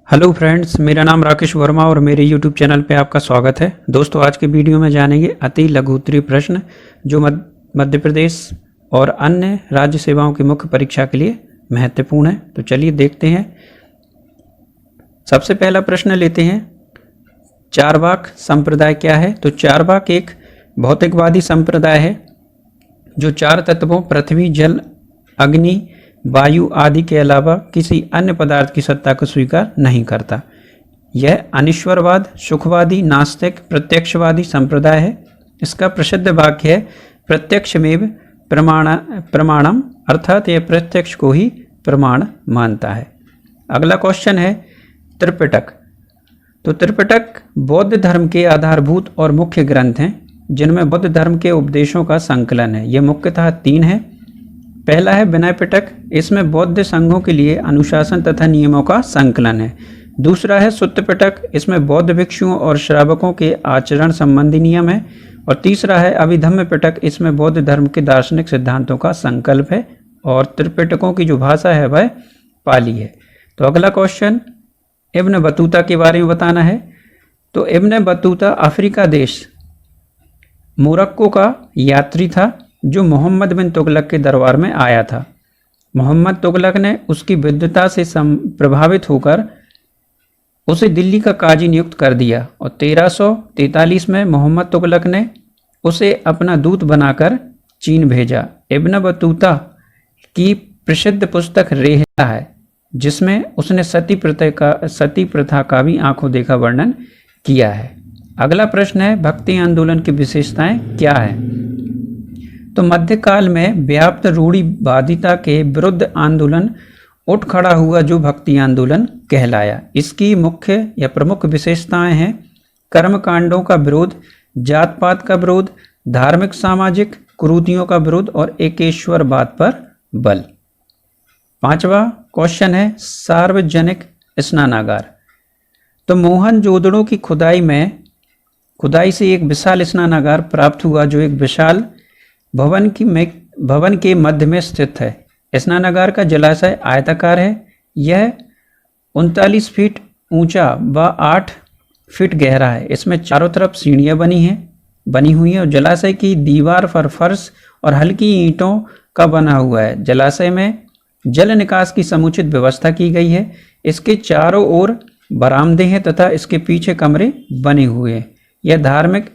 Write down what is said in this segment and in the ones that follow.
Hello friends, मेरा नाम राकेश वर्मा और मेरे यूट्यूब चैनल पे आपका स्वागत है। दोस्तों, आज के वीडियो में जानेंगे अति लघु उत्तरीय प्रश्न जो मध्य प्रदेश और अन्य राज्य सेवाओं की मुख्य परीक्षा के लिए महत्वपूर्ण है। तो चलिए देखते हैं। सबसे पहला प्रश्न लेते हैं, चारवाक संप्रदाय क्या है? तो चारवाक एक भौतिकवादी संप्रदाय है जो चार तत्वों पृथ्वी, जल, अग्नि, वायु आदि के अलावा किसी अन्य पदार्थ की सत्ता को स्वीकार नहीं करता। यह अनिश्वरवाद, सुखवादी, नास्तिक, प्रत्यक्षवादी संप्रदाय है। इसका प्रसिद्ध वाक्य है, प्रत्यक्षमेव प्रमाणम, अर्थात यह प्रत्यक्ष को ही प्रमाण मानता है। अगला क्वेश्चन है, त्रिपिटक। तो त्रिपिटक बौद्ध धर्म के आधारभूत और मुख्य ग्रंथ हैं जिनमें बौद्ध धर्म के उपदेशों का संकलन है। यह मुख्यतः तीन है। पहला है विनय पिटक, इसमें बौद्ध संघों के लिए अनुशासन तथा नियमों का संकलन है। दूसरा है सुत्त पिटक, इसमें बौद्ध भिक्षुओं और श्रावकों के आचरण संबंधी नियम है। और तीसरा है अभिधम्म पिटक, इसमें बौद्ध धर्म के दार्शनिक सिद्धांतों का संकल्प है। और त्रिपिटकों की जो भाषा है वह पाली है। तो अगला क्वेश्चन, इब्न बतूता के बारे में बताना है। तो इब्न बतूता अफ्रीका देश मोरक्को का यात्री था जो मोहम्मद बिन तुगलक के दरबार में आया था। मोहम्मद तुगलक ने उसकी विद्वता से प्रभावित होकर उसे दिल्ली का काजी नियुक्त कर दिया और 1343 में मोहम्मद तुगलक ने उसे अपना दूत बनाकर चीन भेजा। इब्न बतूता की प्रसिद्ध पुस्तक रेहला है जिसमें उसने सती प्रथा का भी आंखों देखा वर्णन किया है। अगला प्रश्न है, भक्ति आंदोलन की विशेषताएं क्या है? तो मध्यकाल में व्याप्त रूढ़िवादिता के विरुद्ध आंदोलन उठ खड़ा हुआ जो भक्ति आंदोलन कहलाया। इसकी मुख्य या प्रमुख विशेषताएं हैं, कर्मकांडों का विरोध, जात पात का विरोध, धार्मिक सामाजिक कुरीतियों का विरोध और एकेश्वरवाद पर बल। पांचवा क्वेश्चन है, सार्वजनिक स्नानागार। तो मोहनजोदड़ो की खुदाई से एक विशाल स्नानागार प्राप्त हुआ जो एक विशाल भवन के मध्य में स्थित है। स्नानागार का जलाशय आयताकार है। यह 39 फीट ऊंचा व 8 फीट गहरा है। इसमें चारों तरफ सीढ़ियां बनी हुई हैं और जलाशय की दीवार पर फर्श और हल्की ईंटों का बना हुआ है। जलाशय में जल निकास की समुचित व्यवस्था की गई है। इसके चारों ओर बरामदे हैं तथा इसके पीछे कमरे बने हुए हैं। यह धार्मिक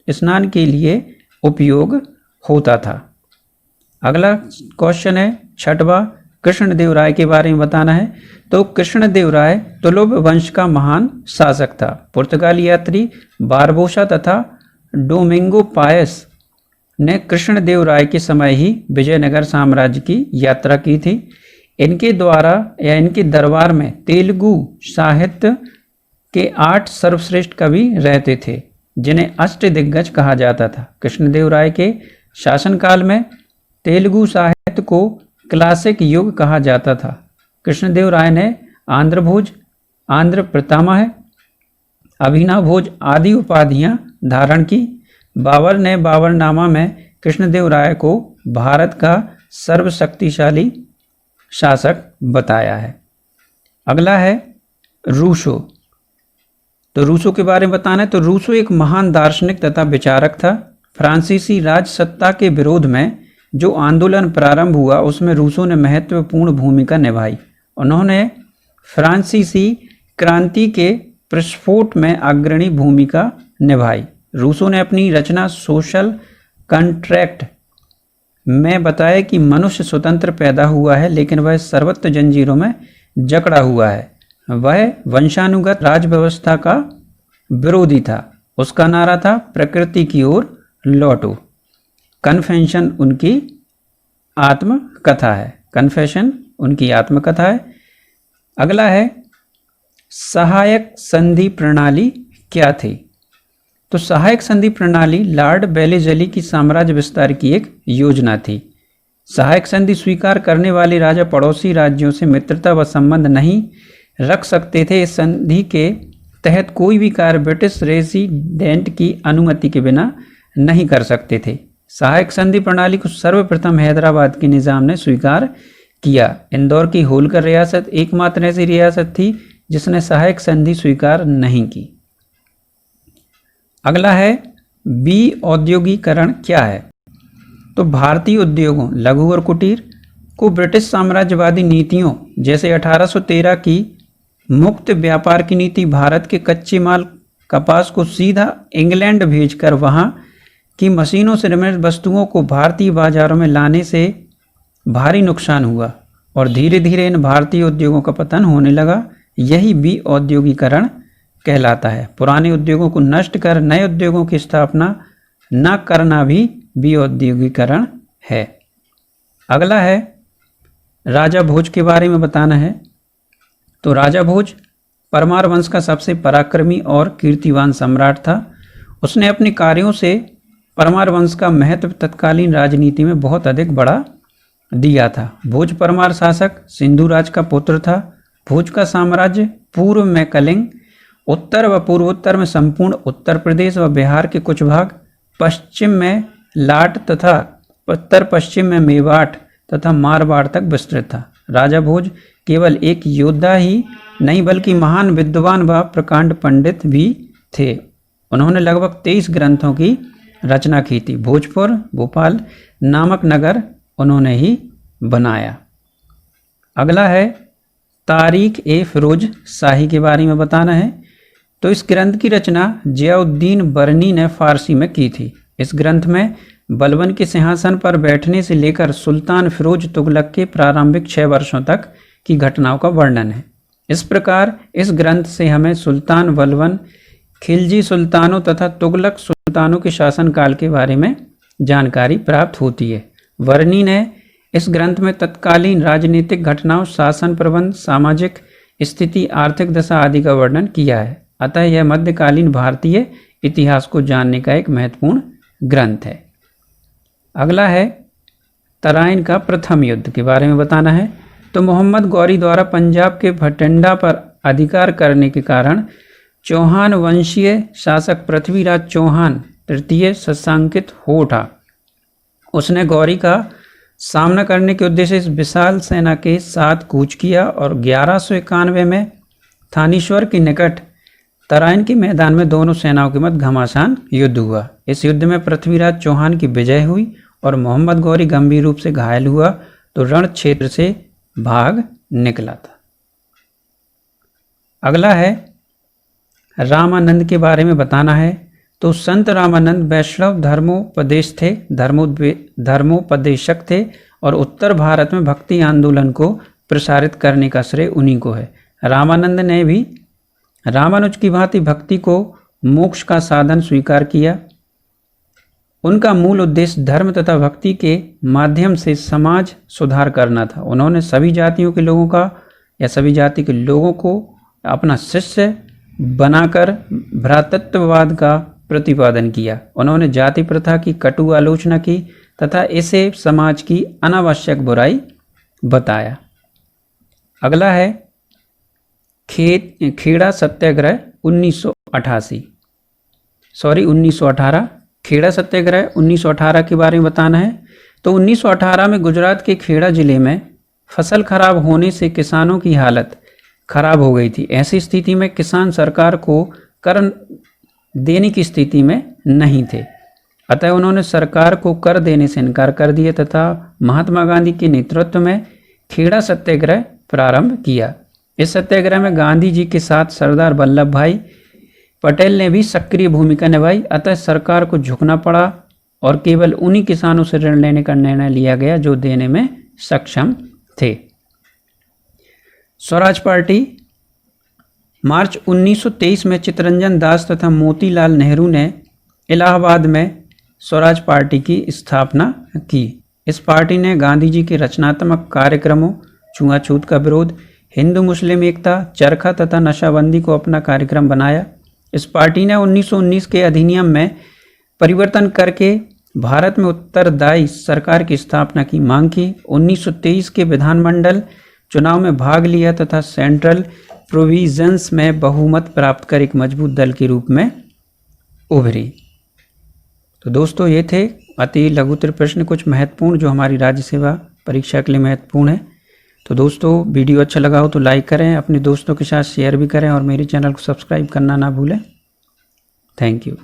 स्नान के लिए उपयोग होता था। अगला क्वेश्चन है, छठवां, कृष्णदेव राय के बारे में बताना है। तो कृष्णदेव राय तुलुव वंश का महान शासक था। पुर्तगाली यात्री बारबोसा तथा डोमिंगो पायस ने कृष्णदेव राय के समय ही विजयनगर साम्राज्य की यात्रा की थी। इनके द्वारा या इनके दरबार में तेलुगु साहित्य के 8 सर्वश्रेष्ठ कवि रहते थे जिन्हें अष्टदिग्गज कहा जाता था। कृष्णदेव राय के शासनकाल में तेलुगु साहित्य को क्लासिक युग कहा जाता था। कृष्णदेव राय ने आंध्र भोज, आंध्र पितामह, अभिनव भोज आदि उपाधियां धारण की। बाबर ने बाबरनामा में कृष्णदेव राय को भारत का सर्वशक्तिशाली शासक बताया है। अगला है रूसो। तो रूसो के बारे में बताना है। तो रूसो एक महान दार्शनिक तथा विचारक था। फ्रांसीसी राज सत्ता के विरोध में जो आंदोलन प्रारंभ हुआ उसमें रूसो ने महत्वपूर्ण भूमिका निभाई। उन्होंने फ्रांसीसी क्रांति के प्रस्फोट में अग्रणी भूमिका निभाई। रूसो ने अपनी रचना सोशल कॉन्ट्रैक्ट में बताया कि मनुष्य स्वतंत्र पैदा हुआ है लेकिन वह सर्वत्र जंजीरों में जकड़ा हुआ है। वह वंशानुगत राज व्यवस्था का विरोधी था। उसका नारा था, प्रकृति की ओर लौटो। कन्फेशन उनकी आत्मकथा है। कन्फेशन उनकी आत्मकथा है। अगला है, सहायक संधि प्रणाली क्या थी? तो सहायक संधि प्रणाली लॉर्ड बेलेजली की साम्राज्य विस्तार की एक योजना थी। सहायक संधि स्वीकार करने वाले राजा पड़ोसी राज्यों से मित्रता व संबंध नहीं रख सकते थे। इस संधि के तहत कोई भी कार्य ब्रिटिश रेसिडेंट की अनुमति के बिना नहीं कर सकते थे। सहायक संधि प्रणाली को सर्वप्रथम हैदराबाद के निजाम ने स्वीकार किया। इंदौर की होलकर रियासत एकमात्र ऐसी रियासत थी जिसने सहायक संधि स्वीकार नहीं की। अगला है औद्योगिकरण क्या है? तो भारतीय उद्योगों, लघु और कुटीर को ब्रिटिश साम्राज्यवादी नीतियों जैसे 1813 की मुक्त व्यापार की नीति भारत के कच्चे माल कपास को सीधा इंग्लैंड भेजकर वहां की मशीनों से निर्मित वस्तुओं को भारतीय बाजारों में लाने से भारी नुकसान हुआ और धीरे धीरे इन भारतीय उद्योगों का पतन होने लगा। यही औद्योगिकरण कहलाता है। पुराने उद्योगों को नष्ट कर नए उद्योगों की स्थापना न करना भी औद्योगिकरण है। अगला है राजा भोज के बारे में बताना है। तो राजा भोज परमार वंश का सबसे पराक्रमी और कीर्तिवान सम्राट था। उसने अपने कार्यों से परमार वंश का महत्व तत्कालीन राजनीति में बहुत अधिक बढ़ा दिया था। भोज परमार शासक सिंधु राज का पुत्र था। भोज का साम्राज्य पूर्व में कलिंग, उत्तर व पूर्वोत्तर में संपूर्ण उत्तर प्रदेश व बिहार के कुछ भाग, पश्चिम में लाट तथा उत्तर पश्चिम में मेवाड़ तथा मारवाड़ तक विस्तृत था। राजा भोज केवल एक योद्धा ही नहीं बल्कि महान विद्वान व प्रकांड पंडित भी थे। उन्होंने लगभग 23 ग्रंथों की रचना की थी। भोजपुर भोपाल नामक नगर उन्होंने ही बनाया। अगला है तारीख ए फिरोज शाही के बारे में बताना है। तो इस ग्रंथ की रचना जियाउद्दीन बरनी ने फारसी में की थी। इस ग्रंथ में बलबन के सिंहासन पर बैठने से लेकर सुल्तान फिरोज तुगलक के प्रारंभिक 6 वर्षों तक की घटनाओं का वर्णन है। इस प्रकार इस ग्रंथ से हमें सुल्तान बलबन, खिलजी सुल्तानों तथा तुगलक सुल्तानों के शासनकाल के बारे में जानकारी प्राप्त होती है। बरनी ने इस ग्रंथ में तत्कालीन राजनीतिक घटनाओं, शासन प्रबंध, सामाजिक स्थिति, आर्थिक दशा आदि का वर्णन किया है। अतः यह मध्यकालीन भारतीय इतिहास को जानने का एक महत्वपूर्ण ग्रंथ है। अगला है तराइन का प्रथम युद्ध के बारे में बताना है। तो मोहम्मद गौरी द्वारा पंजाब के भटिंडा पर अधिकार करने के कारण चौहान वंशीय शासक पृथ्वीराज चौहान तृतीय सशंकित हो उठा। उसने गौरी का सामना करने के उद्देश्य इस विशाल सेना के साथ कूच किया और 1191 में थानेश्वर के निकट तराइन के मैदान में दोनों सेनाओं के मध्य घमासान युद्ध हुआ। इस युद्ध में पृथ्वीराज चौहान की विजय हुई और मोहम्मद गौरी गंभीर रूप से घायल हुआ तो रण क्षेत्र से भाग निकला था। अगला है रामानंद के बारे में बताना है। तो संत रामानंद वैष्णव धर्मोपदेशक थे और उत्तर भारत में भक्ति आंदोलन को प्रसारित करने का श्रेय उन्हीं को है। रामानंद ने भी रामानुज की भांति भक्ति को मोक्ष का साधन स्वीकार किया। उनका मूल उद्देश्य धर्म तथा भक्ति के माध्यम से समाज सुधार करना था। उन्होंने सभी जातियों के लोगों का या सभी जाति के लोगों को अपना शिष्य बनाकर भ्रातृत्ववाद का प्रतिपादन किया। उन्होंने जाति प्रथा की कटु आलोचना की तथा इसे समाज की अनावश्यक बुराई बताया। अगला है खेड़ा सत्याग्रह 1918 खेड़ा सत्याग्रह 1918 के बारे में बताना है। तो 1918 में गुजरात के खेड़ा जिले में फसल खराब होने से किसानों की हालत खराब हो गई थी। ऐसी स्थिति में किसान सरकार को कर देने की स्थिति में नहीं थे। अतः उन्होंने सरकार को कर देने से इनकार कर दिया तथा महात्मा गांधी के नेतृत्व में खेड़ा सत्याग्रह प्रारंभ किया। इस सत्याग्रह में गांधी जी के साथ सरदार वल्लभ भाई पटेल ने भी सक्रिय भूमिका निभाई। अतः सरकार को झुकना पड़ा और केवल उन्हीं किसानों से ऋण लेने का निर्णय लिया गया जो देने में सक्षम थे। स्वराज पार्टी मार्च 1923 में चित्तरंजन दास तथा मोतीलाल नेहरू ने इलाहाबाद में स्वराज पार्टी की स्थापना की। इस पार्टी ने गांधी जी के रचनात्मक कार्यक्रमों, छुआछूत का विरोध, हिंदू मुस्लिम एकता, चरखा तथा नशाबंदी को अपना कार्यक्रम बनाया। इस पार्टी ने 1919 के अधिनियम में परिवर्तन करके भारत में उत्तरदायी सरकार की स्थापना की मांग की। 1923 के विधानमंडल चुनाव में भाग लिया तथा सेंट्रल प्रोविजंस में बहुमत प्राप्त कर एक मजबूत दल के रूप में उभरी। तो दोस्तों ये थे अति लघुतर प्रश्न, कुछ महत्वपूर्ण जो हमारी राज्य सेवा परीक्षा के लिए महत्वपूर्ण है। तो दोस्तों वीडियो अच्छा लगा हो तो लाइक करें, अपने दोस्तों के साथ शेयर भी करें और मेरे चैनल को सब्सक्राइब करना ना भूलें। Thank you.